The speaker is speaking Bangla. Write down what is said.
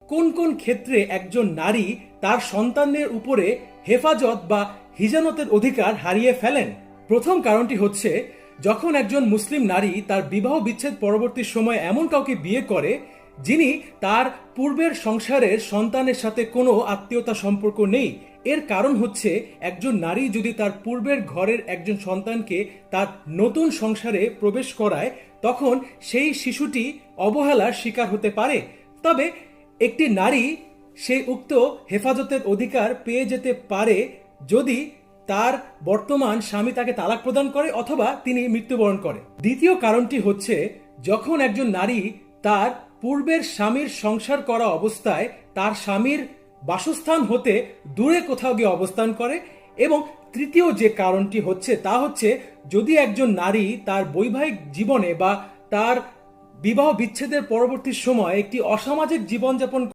কোন কোন ক্ষেত্রে একজন নারী তার সন্তানদের উপরে হেফাজত বা হিজানতের অধিকার হারিয়ে ফেলেন? প্রথম কারণটি হচ্ছে, যখন একজন মুসলিম নারী তার বিবাহ বিচ্ছেদ পরবর্তী সময়ে এমন কাউকে বিয়ে করে যিনি তার পূর্বের সংসারের সন্তানের সাথে কোনো আত্মীয়তা সম্পর্ক নেই। এর কারণ হচ্ছে, একজন নারী যদি তার পূর্বের ঘরের একজন সন্তানকে তার নতুন সংসারে প্রবেশ করায়, তখন সেই শিশুটি অবহেলার শিকার হতে পারে। তবে একটি নারী সেই উক্ত হেফাজতের অধিকার পেয়ে যেতে পারে যদি তার বর্তমান স্বামী তাকে তালাক প্রদান করে অথবা তিনি মৃত্যুবরণ করে। দ্বিতীয় কারণটি হচ্ছে, যখন একজন নারী তার পূর্বের স্বামীর সংসার করা অবস্থায় তার স্বামীর বাসস্থান হতে দূরে কোথাও গিয়ে অবস্থান করে। এবং তৃতীয় যে কারণটি হচ্ছে তা হচ্ছে, যদি একজন নারী তার বৈবাহিক জীবনে বা তার বিবাহ বিচ্ছেদের পরবর্তী সময় একটি অসামাজিক জীবনযাপন